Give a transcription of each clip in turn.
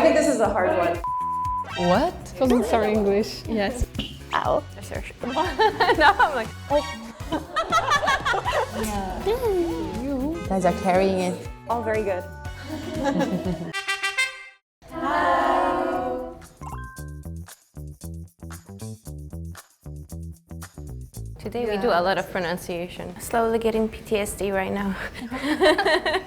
think this is a hard one. What? Doesn't start English. Yes. Ow. Now I'm like, You guys are carrying it. All very good. today we do a lot of pronunciation. Slowly getting PTSD right now.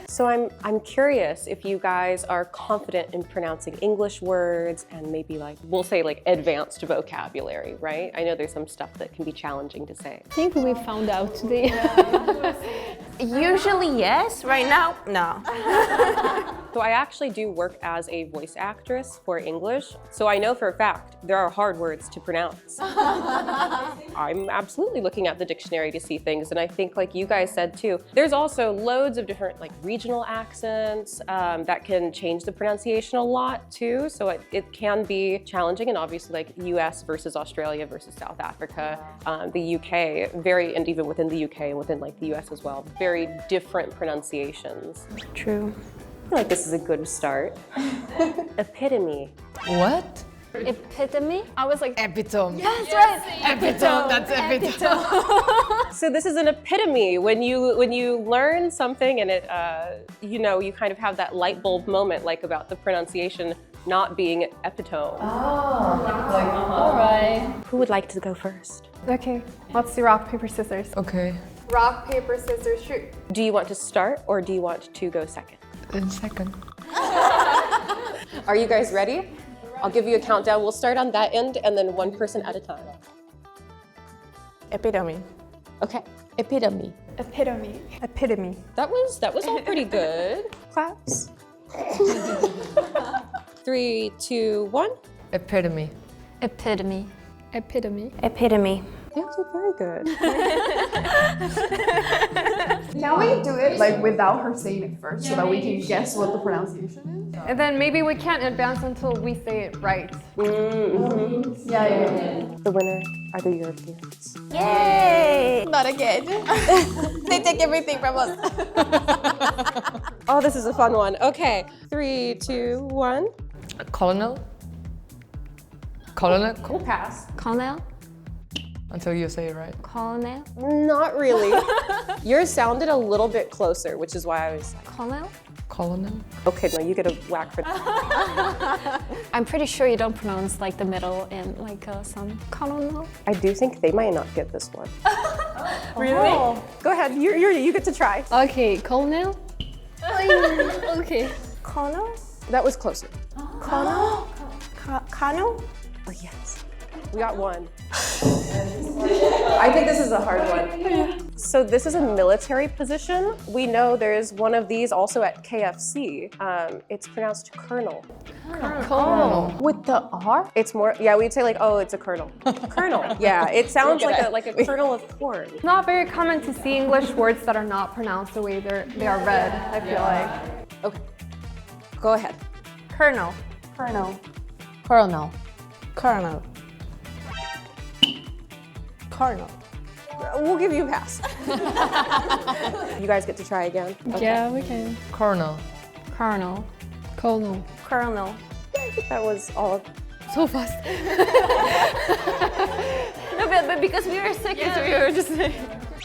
So I'm curious if you guys are confident in pronouncing English words and maybe we'll say advanced vocabulary, right? I know there's some stuff that can be challenging to say. I think we found out today. Usually yes, right now, no. So I actually do work as a voice actress for English, so I know for a fact there are hard words to pronounce. I'm absolutely looking at the dictionary to see things, and I think like you guys said too, there's also loads of different regional accents that can change the pronunciation a lot too, so it can be challenging, and obviously US versus Australia versus South Africa, the UK, and even within the UK and within the US as well, very different pronunciations. True. I feel like this is a good start. Epitome. What? Epitome? I was like, Epitome. that's right. Epitome, that's epitome. So this is an epitome when you learn something and it you kind of have that light bulb moment about the pronunciation not being epitome. All right. Who would like to go first? Okay, let's do rock, paper, scissors. Okay. Rock, paper, scissors, shoot. Do you want to start or do you want to go second? In second. Are you guys ready? I'll give you a countdown. We'll start on that end and then one person at a time. Epitome. Okay. Epitome. Epitome. Epitome. That was all pretty good. Claps. 3, 2, 1. Epitome. Epitome. Epitome. Epitome. You did very good. Can we do it without her saying it first so that we can guess what the pronunciation is? And then maybe we can't advance until we say it right. Mm-hmm. Yeah. The winner are the Europeans. Yay! Not again. They take everything from us. Oh, this is a fun one. Okay, 3, 2, 1. Colonel. Colonel. We'll pass. Colonel? Until you say it right. Colonel? Not really. Yours sounded a little bit closer, which is why I was like, Colonel? Colonel. okay, no, you get a whack for that. I'm pretty sure you don't pronounce the middle in some colonel. I do think they might not get this one. Really? Oh. Go ahead, you get to try. Okay, colonel? Okay. Colonel? That was closer. Colonel? Colonel? Oh, yes. We got one. I think this is a hard one. So this is a military position. We know there's one of these also at KFC. It's pronounced colonel. Colonel. With the R? It's more, yeah, we'd say it's a colonel. Colonel, yeah. It sounds like a kernel of corn. It's not very common to see English words that are not pronounced the way they are read, I feel like. Okay, go ahead. Colonel. Colonel. Colonel. Colonel. Colonel. We'll give you a pass. You guys get to try again. Okay. Yeah, we can. Colonel. Colonel. Colonel. Colonel. I think that was all. So fast. No, but because we were second, so we were just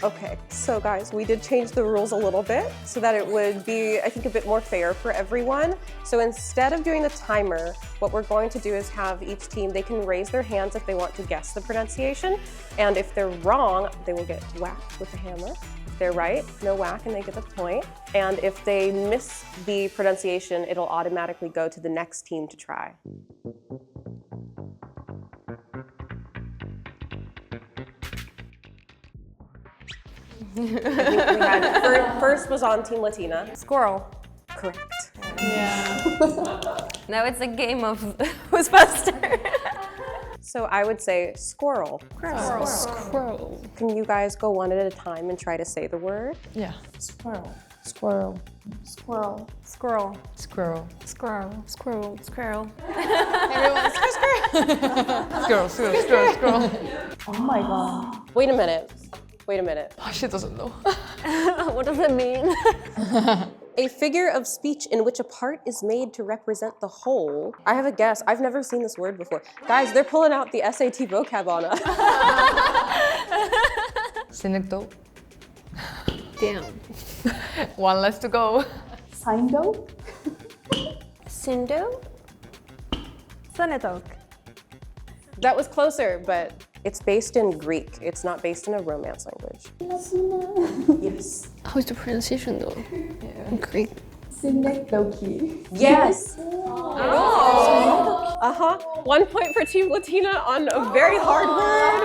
Okay, so guys, we did change the rules a little bit so that it would be, I think, a bit more fair for everyone. So instead of doing the timer, what we're going to do is have each team, they can raise their hands if they want to guess the pronunciation. And if they're wrong, they will get whacked with a hammer. If they're right, no whack and they get the point. And if they miss the pronunciation, it'll automatically go to the next team to try. I think we had, first was on Team Latina. Squirrel. Correct. Yeah. Now it's a game of who's faster. So I would say squirrel. Squirrel. Can you guys go one at a time and try to say the word? Yeah. Squirrel. Squirrel. Squirrel. Squirrel. Squirrel. Squirrel. Squirrel. Squirrel. Everyone, squirrel, squirrel, squirrel, squirrel. Oh my god. Wait a minute. Oh, she doesn't know. What does it mean? A figure of speech in which a part is made to represent the whole. I have a guess. I've never seen this word before. Guys, they're pulling out the SAT vocab on us. Synecdoche. Damn. One less to go. Synecdoche? Sindo? Synecdoche. That was closer, but it's based in Greek. It's not based in a Romance language. Yes. How is the pronunciation though? In Greek. Synecdoche. Yes. Uh-huh. 1 point for Team Latina on a very hard word.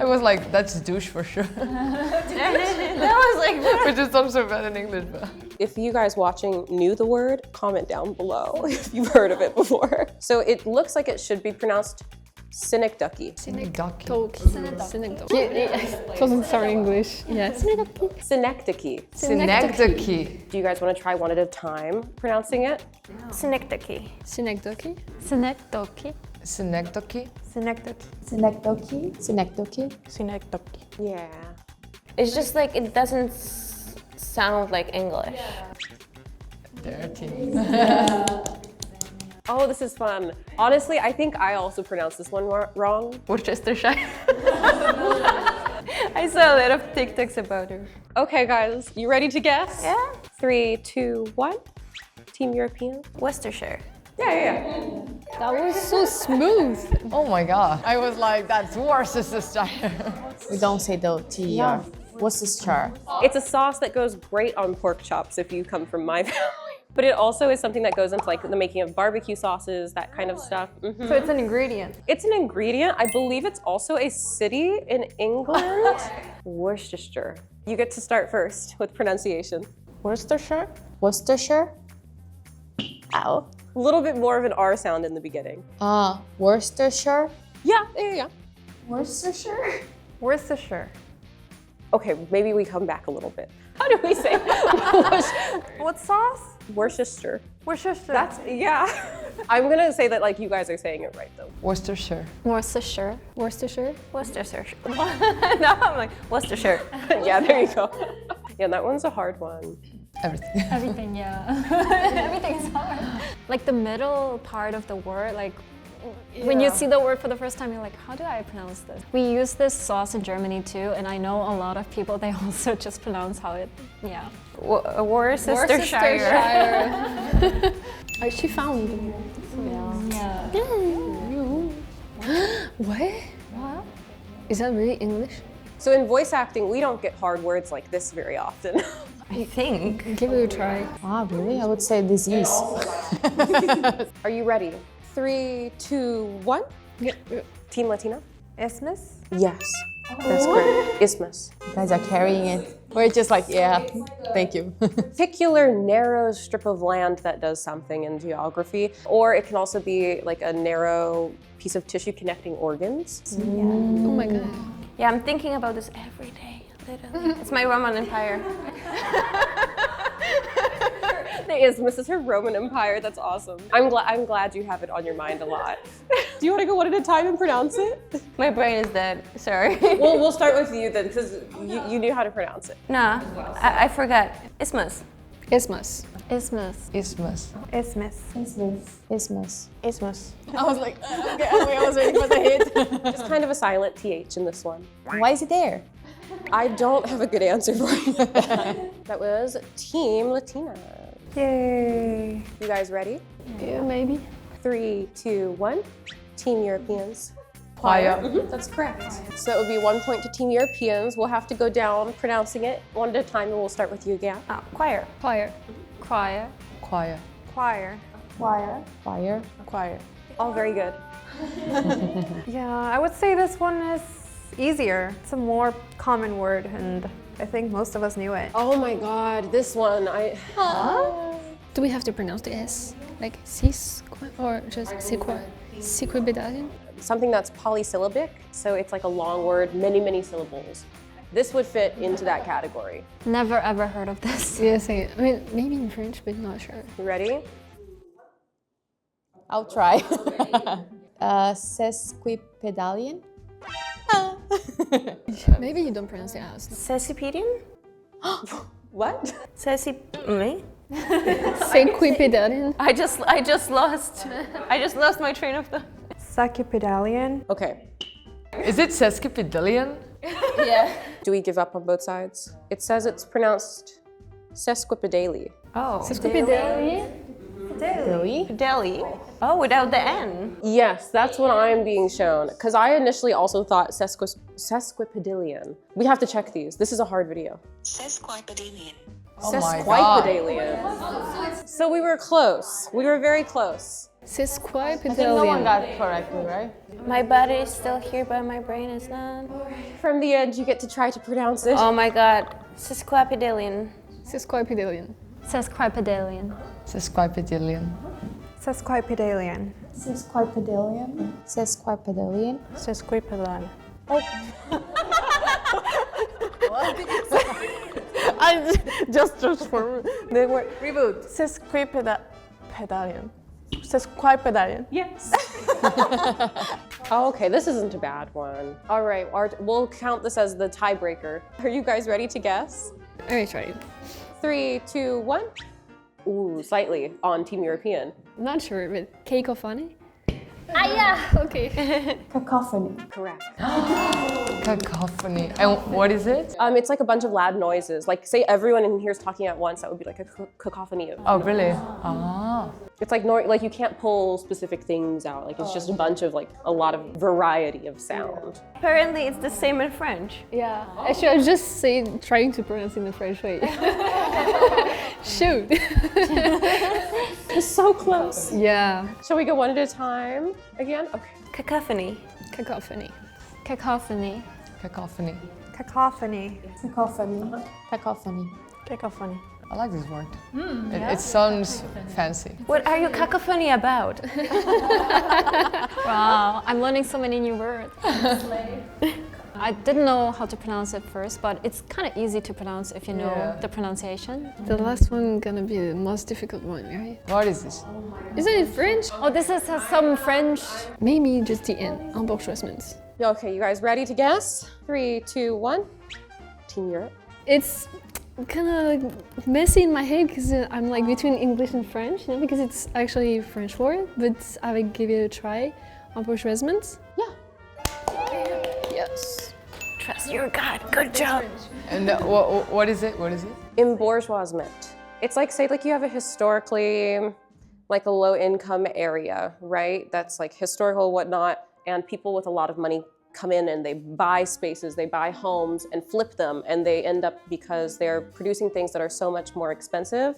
I was like, that's douche for sure. That was like, Which is also bad in English. But. If you guys watching knew the word, comment down below if you've heard of it before. So it looks like it should be pronounced Synecdoche. Synecdoche. Synecdoche. It doesn't sound English. Yes. Synecdoche. Synecdoche. Do you guys want to try one at a time pronouncing it? Synecdoche. Synecdoche. Synecdoche. Synecdoche. Synecdoche. Synecdoche. Synecdoche. Synecdoche. Yeah. It's just like it doesn't sound like English. Dirty. Oh, this is fun. Honestly, I think I also pronounced this one wrong. Worcestershire. I saw a lot of TikToks about her. Okay, guys, you ready to guess? Yeah. 3, 2, 1. Team European. Worcestershire. Yeah. That was so smooth. Oh my god. I was like, that's Worcestershire. We don't say the TER. Worcestershire. It's a sauce that goes great on pork chops if you come from my family. But it also is something that goes into like the making of barbecue sauces, that kind of stuff. So it's an ingredient. It's an ingredient. I believe it's also a city in England. Worcestershire. You get to start first with pronunciation. Worcestershire? Worcestershire? Ow. A little bit more of an R sound in the beginning. Worcestershire? Yeah. Worcestershire? Worcestershire. Okay, maybe we come back a little bit. How do we say What sauce? Worcestershire? Worcestershire. Yeah. I'm gonna say that like you guys are saying it right though. Worcestershire. Worcestershire. Worcestershire. Worcestershire. Now I'm like, Worcestershire. Yeah, there you go. Yeah, that one's a hard one. Everything. Everything, yeah. Everything is hard. Like the middle part of the word, like when you see the word for the first time, you're like, how do I pronounce this? We use this sauce in Germany too, and I know a lot of people, they also just pronounce how it, yeah. Worcestershire. She found them. Yeah. What? Is that really English? So in voice acting, we don't get hard words like this very often. I think. Give it a try. Really? I would say disease. Are you ready? 3, 2, 1. Yeah. Team Latina? Isthmus? Yes, that's correct. Isthmus. You guys are carrying it. We're just like, yeah, thank you. Particular narrow strip of land that does something in geography, or it can also be like a narrow piece of tissue connecting organs. Oh my god. Yeah, I'm thinking about this every day, literally. It's my Roman Empire. The Isthmus is her Roman Empire. That's awesome. I'm glad you have it on your mind a lot. Do you want to go one at a time and pronounce it? My brain is dead, sorry. Well, we'll start with you then, because you knew how to pronounce it. Nah, I forgot. Isthmus. Isthmus. Isthmus. Isthmus. Isthmus. Isthmus. Isthmus. I was like, okay, I was waiting for the hit. Just kind of a silent TH in this one. Why is it there? I don't have a good answer for you. That was Team Latina. Yay. You guys ready? Yeah, maybe. 3, 2, 1. Team Europeans. Choir. That's correct. So it would be 1 point to Team Europeans. We'll have to go down pronouncing it one at a time, and we'll start with you again. Choir. Choir. Choir. Choir. Choir. Choir. Fire. Choir. All very good. Yeah, I would say this one is easier. It's a more common word, and I think most of us knew it. Oh my God, this one, Do we have to pronounce the S? Like or just Sesquipedalian? something that's polysyllabic, so it's like a long word, many syllables. This would fit into that category. Never ever heard of this. Yes, I mean, maybe in French, but not sure. You ready? I'll try. Sesquipedalian? Maybe you don't pronounce it as. Sesquipedalian? What? Me? Sesquipedalian. I just lost my train of thought. Sesquipedalian. Okay. Is it Sesquipedalian? Do we give up on both sides? It says it's pronounced Sesquipedalian. Oh. Sesquipedalian. Delhi. Oh, without the N. Yes, that's what I'm being shown. Because I initially also thought Sesquipedalian. We have to check these. This is a hard video. Sesquipedalian. Oh my God. Sesquipedalian. So we were close. We were very close. No one got it correctly, right? My body is still here, but my brain is not. From the edge, you get to try to pronounce it. Oh my God. Sesquipedalian. Sesquipedalian. Sesquipedalian. Sesquipedalian. Sesquipedalian. Sesquipedalian. Sesquipedalian. Sesquipedalian. Just for the word. Reboot. Sesquipedalian. Sesquipedalian. Yes. Oh, okay, this isn't a bad one. All right, we'll count this as the tiebreaker. Are you guys ready to guess? I tried. 3, 2, 1. Ooh, slightly on Team European. Not sure, but cacophony. Yeah. Okay. Cacophony. Correct. Cacophony. And what is it? It's like a bunch of loud noises. Like, say everyone in here is talking at once, that would be like a cacophony of. Oh, really? Ah. It's like you can't pull specific things out. Like it's just a bunch of like a lot of variety of sound. Apparently, it's the same in French. Yeah. Actually, I just trying to pronounce it in the French way. Shoot. It's so close. Yeah. Shall we go one at a time again? Okay. Cacophony. Cacophony. Cacophony. Cacophony. Cacophony. Cacophony. Cacophony. Cacophony. I like this word. It sounds fancy. What are you cacophony about? Wow, I'm learning so many new words. I didn't know how to pronounce it first, but it's kind of easy to pronounce if you know the pronunciation. The last one gonna be the most difficult one, right? What is this? Isn't it French? Oh, this has some French. Maybe just the N. Embourgeoisement. Okay, you guys ready to guess? 3, 2, 1. Team Europe. It's kind of messy in my head because I'm like between English and French, because it's actually a French word, but I will give it a try. Embourgeoisement. Yeah. Yes. Trust your God. Good job. And what is it? What is it? Embourgeoisement. It's like, say, like you have a historically, like a low-income area, right? That's like historical, whatnot, and people with a lot of money come in and they buy spaces, they buy homes and flip them, and they end up, because they're producing things that are so much more expensive,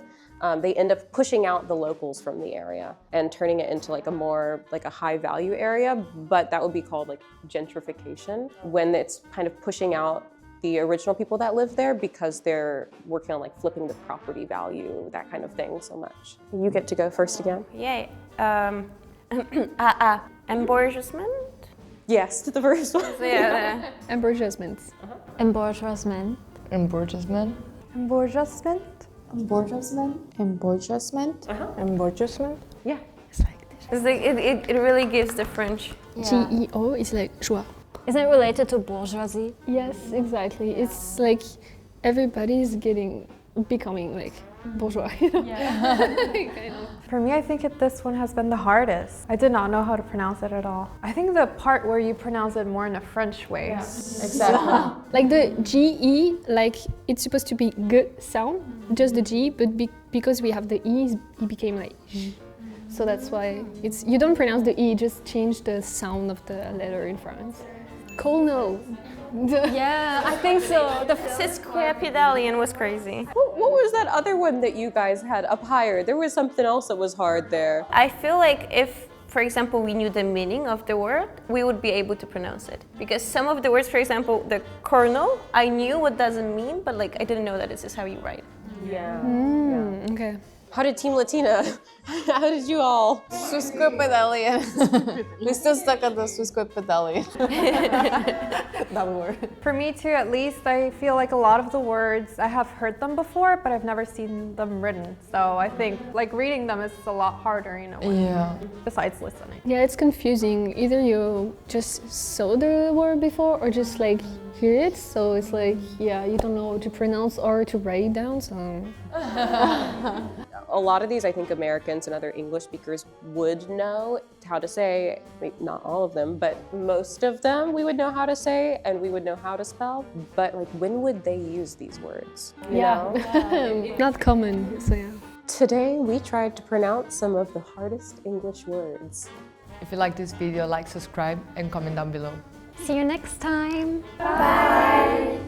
they end up pushing out the locals from the area and turning it into like a more, like a high value area, but that would be called like gentrification, when it's kind of pushing out the original people that live there because they're working on like flipping the property value, that kind of thing so much. You get to go first again. Yay. Embourgeoisement? Yes, to the first one. Yeah. Embourgeoisement. Embourgeoisement. Embourgeoisment. Embourgeoisment. Embourgeoisment. Embourgeoisment. Embourgeoisment. Yeah. It's like it really gives the French. GEO is like joie. Isn't it related to bourgeoisie? Yes, exactly. It's like everybody's becoming like bourgeois. You know? For me, I think this one has been the hardest. I did not know how to pronounce it at all. I think the part where you pronounce it more in a French way. Exactly. Like the GE, like it's supposed to be G sound, just the G, but because we have the E, it became like J. So that's why you don't pronounce the E, just change the sound of the letter in France. Colonel. Yeah, I think so. The Sesquipedalian was crazy. What was that other one that you guys had up higher? There was something else that was hard there. I feel like if, for example, we knew the meaning of the word, we would be able to pronounce it. Because some of the words, for example, the colonel, I knew what does it mean, but like I didn't know that this is how you write. Yeah. Okay. How did Team Latina? How did you all? Sesquipedalian. We still stuck at the Sesquipedalian. That word. For me too, at least, I feel like a lot of the words, I have heard them before, but I've never seen them written. So I think like reading them is a lot harder, you know, Yeah. besides listening. Yeah, it's confusing. Either you just saw the word before or just like hear it. So it's like, yeah, you don't know how to pronounce or to write it down. So A lot of these, I think Americans and other English speakers would know how to say, not all of them, but most of them we would know how to say and we would know how to spell. But like, when would they use these words? You know? not common. So yeah. Today, we tried to pronounce some of the hardest English words. If you like this video, like, subscribe, and comment down below. See you next time. Bye.